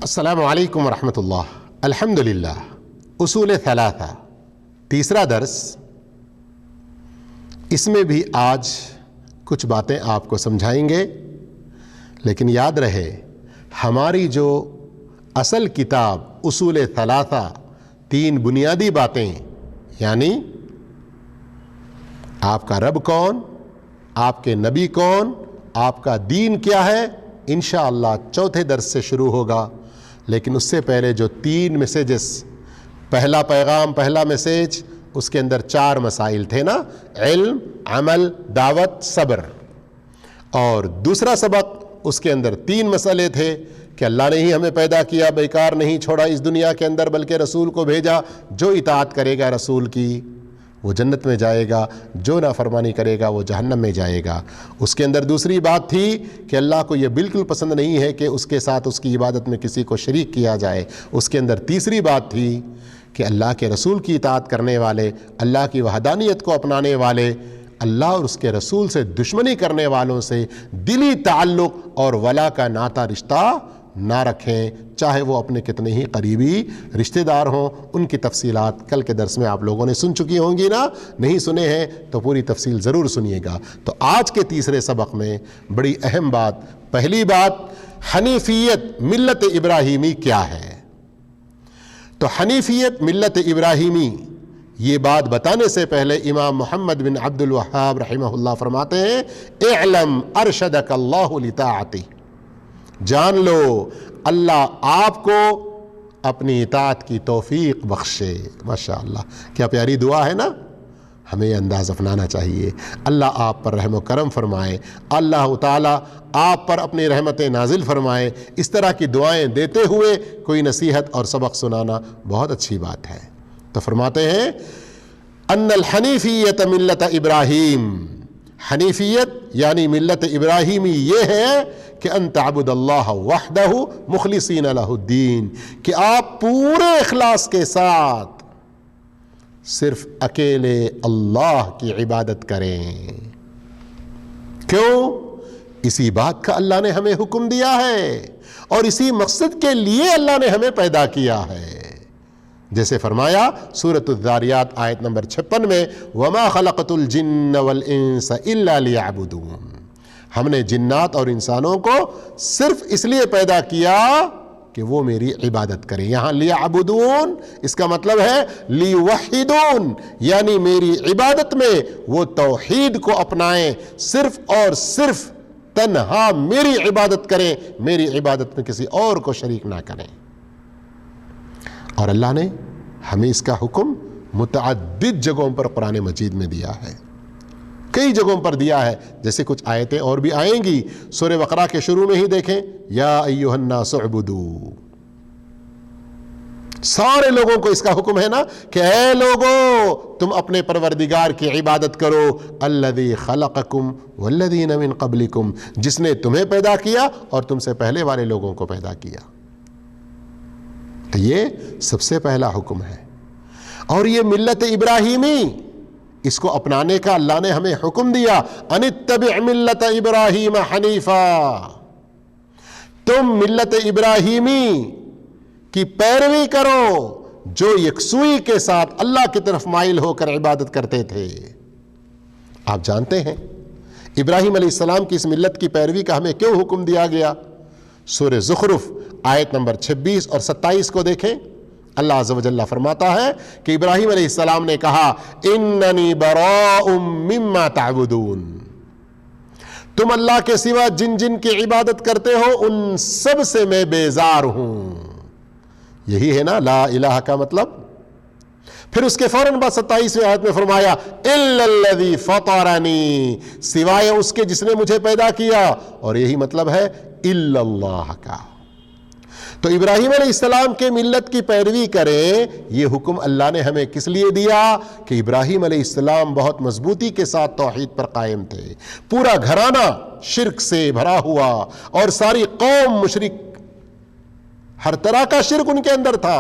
अस्सलामु अलैकुम वरहमतुल्लाह। अल्हम्दुलिल्लाह। उसूल थलाथा, तीसरा दर्स। इसमें भी आज कुछ बातें आपको समझाएंगे, लेकिन याद रहे हमारी जो असल किताब उसूल थलाथा, तीन बुनियादी बातें, यानी आपका रब कौन, आपके नबी कौन, आपका दीन क्या है, इंशाअल्लाह चौथे दर्स से शुरू होगा। लेकिन उससे पहले जो तीन मैसेजेस, पहला पैगाम, पहला मैसेज, उसके अंदर चार मसाइल थे ना, इल्म, अमल, दावत, सब्र। और दूसरा सबक, उसके अंदर तीन मसले थे कि अल्लाह ने ही हमें पैदा किया, बेकार नहीं छोड़ा इस दुनिया के अंदर, बल्कि रसूल को भेजा। जो इताअत करेगा रसूल की वो जन्नत में जाएगा, जो नाफरमानी करेगा वो जहन्नम में जाएगा। उसके अंदर दूसरी बात थी कि अल्लाह को ये बिल्कुल पसंद नहीं है कि उसके साथ उसकी इबादत में किसी को शरीक किया जाए। उसके अंदर तीसरी बात थी कि अल्लाह के रसूल की इताअत करने वाले, अल्लाह की वहदानियत को अपनाने वाले, अल्लाह और उसके रसूल से दुश्मनी करने वालों से दिली ताल्लुक़ और वला का नाता रिश्ता ना रखें, चाहे वो अपने कितने ही करीबी रिश्तेदार हों। उनकी तफसीलात कल के दर्स में आप लोगों ने सुन चुकी होंगी ना, नहीं सुने हैं तो पूरी तफसील ज़रूर सुनिएगा। तो आज के तीसरे सबक में बड़ी अहम बात, पहली बात, हनीफियत मिल्लत इब्राहीमी क्या है। तो हनीफियत मिल्लत इब्राहीमी, ये बात बताने से पहले इमाम मोहम्मद बिन अब्दुल वहाब रहमहुल्लाह फरमाते हैं, इअलम अरशदक अल्लाहु लिताअती, जान लो अल्लाह आपको अपनी इताअत की तौफीक बख्शे। माशाअल्लाह, क्या प्यारी दुआ है ना, हमें ये अंदाज़ अपनाना चाहिए। अल्लाह आप पर रहम व करम फरमाए, अल्लाह ताला आप पर अपनी रहमतें नाजिल फरमाए। इस तरह की दुआएं देते हुए कोई नसीहत और सबक सुनाना बहुत अच्छी बात है। तो फरमाते हैं अन्नल हनीफियत मिल्लत इब्राहीम, हनीफियत यानी मिल्लत इब्राहीमी ये है कि अन तअबुदल्लाह वहदहु मुखलिसीन लहुद्दीन, कि आप पूरे इखलास के साथ सिर्फ अकेले अल्लाह की इबादत करें। क्यों? इसी बात का अल्लाह ने हमें हुक्म दिया है और इसी मकसद के लिए अल्लाह ने हमें पैदा किया है। जैसे फरमाया सूरत-उज़-ज़ारियात आयत नंबर 56 में, वमा खलक़तुल जिन्न वल इंसा इल्ला लियअबुदून, हमने जिन्नात और इंसानों को सिर्फ इसलिए पैदा किया कि वो मेरी इबादत करें। यहाँ लियअबुदून इसका मतलब है लिवहिदून, यानी मेरी इबादत में वो तौहीद को अपनाएं, सिर्फ और सिर्फ तन्हा मेरी इबादत करें, मेरी इबादत में किसी और को शरीक ना करें। और अल्लाह ने हमें इसका हुक्म मुतअद्दिद जगहों पर कुरान मजीद में दिया है, कई जगहों पर दिया है। जैसे कुछ आयतें और भी आएंगी, सूरह बकरा के शुरू में ही देखें, या अय्युहन्नास उअबुदू, सारे लोगों को इसका हुक्म है ना कि ऐ लोगों तुम अपने परवरदिगार की इबादत करो, अल्लज़ी खलक़कुम वल्लज़ीना मिन क़ब्लिकुम, जिसने तुम्हें पैदा किया और तुमसे पहले वाले लोगों को पैदा किया। तो ये सबसे पहला हुक्म है। और ये मिल्लत इब्राहीमी, इसको अपनाने का अल्लाह ने हमें हुक्म दिया, अनित्तबि मिल्लत इब्राहीम हनीफा, तुम मिल्लत इब्राहीमी की पैरवी करो जो यकसुई के साथ अल्लाह की तरफ माइल होकर इबादत करते थे। आप जानते हैं इब्राहीम अलैहिस्सलाम की इस मिल्लत की पैरवी का हमें क्यों हुक्म दिया गया। सूरह ज़ुख़रुफ़ आयत नंबर 26 और 27 को देखें, अल्लाह अज़्ज़ व जल्ला फरमाता है कि इब्राहीम अलैहिस्सलाम ने कहा, इन्ननी बराउम मिम्मा ताबुदून, तुम अल्लाह के सिवा जिन जिन की इबादत करते हो उन सब से मैं बेजार हूं। यही है ना ला इलाहा का मतलब। फिर उसके फौरन बाद 27वें आयत में फरमाया, इल्लल्लज़ी फतरनी, सिवाय उसके जिसने मुझे पैदा किया, और यही मतलब है इल्लल्लाह का। तो इब्राहीम अलैहिस्सलाम के मिल्लत की पैरवी करें, ये हुक्म अल्लाह ने हमें किस लिए दिया कि इब्राहीम अलैहिस्सलाम बहुत मजबूती के साथ तौहीद पर कायम थे। पूरा घराना शिर्क से भरा हुआ और सारी कौम मुशरिक, हर तरह का शिर्क उनके अंदर था।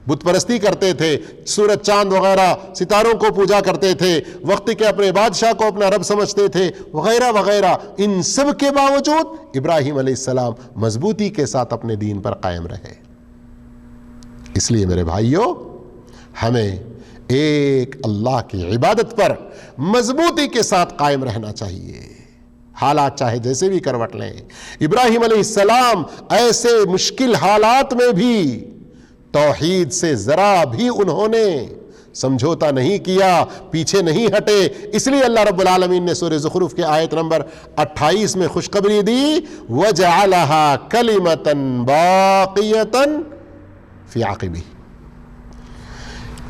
بت پرستی کرتے تھے، سورج چاند وغیرہ ستاروں کو پوجا کرتے تھے، وقت کے اپنے بادشاہ کو اپنا رب سمجھتے تھے وغیرہ وغیرہ، ان سب کے باوجود ابراہیم علیہ السلام مضبوطی کے ساتھ اپنے دین پر قائم رہے۔ اس لیے میرے بھائیوں، ہمیں ایک اللہ کی عبادت پر مضبوطی کے ساتھ قائم رہنا چاہیے، حالات چاہے جیسے بھی کروٹ لیں۔ ابراہیم علیہ السلام ایسے مشکل حالات میں بھی توحید سے ذرا بھی انہوں نے سمجھوتا نہیں کیا، پیچھے نہیں ہٹے۔ اس لیے اللہ رب العالمین نے سورہ زخرف کے آیت نمبر 28 میں خوشخبری دی، وَجَعَلَهَا كَلِمَةً بَاقِيَةً فِي عَقِبِهِ،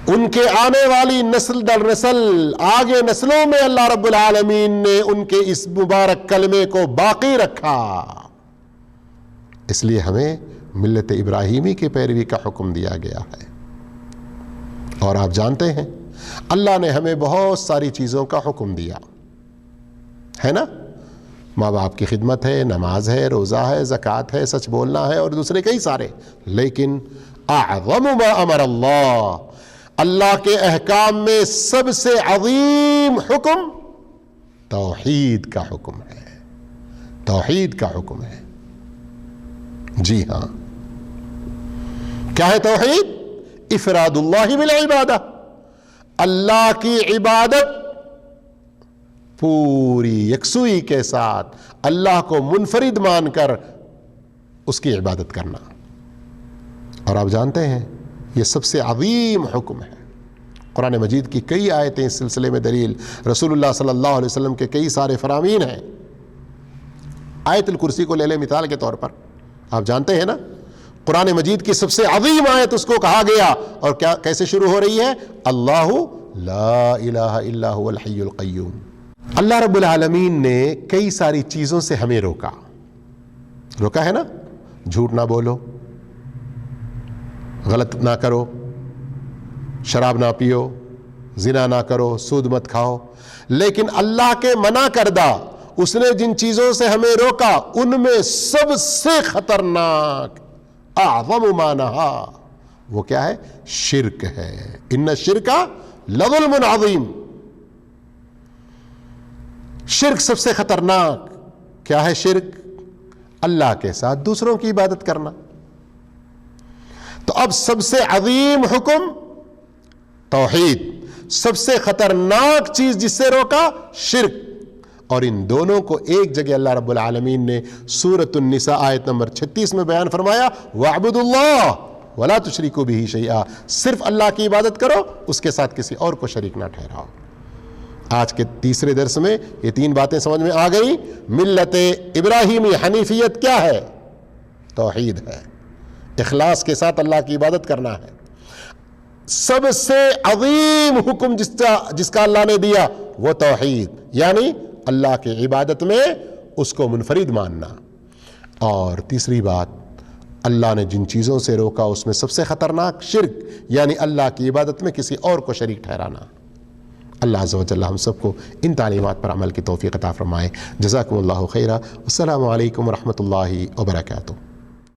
ان کے آنے والی نسل در نسل، آگے نسلوں میں اللہ رب العالمین نے ان کے اس مبارک کلمے کو باقی رکھا۔ اس لیے ہمیں ملت ابراہیمی کی پیروی کا حکم دیا گیا ہے۔ اور آپ جانتے ہیں اللہ نے ہمیں بہت ساری چیزوں کا حکم دیا ہے نا، ماں باپ کی خدمت ہے، نماز ہے، روزہ ہے، زکوٰۃ ہے، سچ بولنا ہے، اور دوسرے کئی سارے، لیکن اعظم ما امر اللہ کے احکام میں سب سے عظیم حکم توحید کا حکم ہے، توحید کا حکم ہے۔ جی ہاں، کیا ہے توحید؟ افراد اللہ بالعبادہ، اللہ کی عبادت پوری یکسوئی کے ساتھ اللہ کو منفرد مان کر اس کی عبادت کرنا۔ اور آپ جانتے ہیں یہ سب سے عظیم حکم ہے۔ قرآن مجید کی کئی آیتیں اس سلسلے میں دلیل، رسول اللہ صلی اللہ علیہ وسلم کے کئی سارے فرامین ہیں۔ آیت الکرسی کو لے لیں مثال کے طور پر، آپ جانتے ہیں نا قرآن مجید کی سب سے عظیم آیت اس کو کہا گیا، اور کیا کیسے شروع ہو رہی ہے؟ اللہ لا الہ الا هو الحی القیوم۔ اللہ رب العالمین نے کئی ساری چیزوں سے ہمیں روکا ہے نا، جھوٹ نہ بولو، غلط نہ کرو، شراب نہ پیو، زنا نہ کرو، سود مت کھاؤ، لیکن اللہ کے منع کردہ اس نے جن چیزوں سے ہمیں روکا ان میں سب سے خطرناک اعظم ما نہا، وہ کیا ہے؟ شرک ہے۔ ان الشرک لظلم عظیم، شرک سب سے خطرناک۔ کیا ہے شرک؟ اللہ کے ساتھ دوسروں کی عبادت کرنا۔ تو اب سب سے عظیم حکم توحید، سب سے خطرناک چیز جس سے روکا شرک، اور ان دونوں کو ایک جگہ اللہ رب العالمین نے سورۃ النساء آیت نمبر 36 میں بیان فرمایا، وَاعْبُدُوا اللَّهَ وَلَا تُشْرِكُوا بِهِ شَيْئًا، صرف اللہ کی عبادت کرو، اس کے ساتھ کسی اور کو شریک نہ ٹھہراؤ۔ آج کے تیسرے درس میں یہ تین باتیں سمجھ میں آ گئی۔ ملت ابراہیمی حنیفیت کیا ہے؟ توحید ہے، اخلاص کے ساتھ اللہ کی عبادت کرنا ہے۔ سب سے عظیم حکم جس کا اللہ نے دیا وہ توحید، یعنی اللہ کی عبادت میں اس کو منفرد ماننا۔ اور تیسری بات، اللہ نے جن چیزوں سے روکا اس میں سب سے خطرناک شرک، یعنی اللہ کی عبادت میں کسی اور کو شریک ٹھہرانا۔ اللہ عز و جل ہم سب کو ان تعلیمات پر عمل کی توفیق عطا فرمائے۔ جزاکم اللہ خیرا، السلام علیکم ورحمۃ اللہ وبرکاتہ۔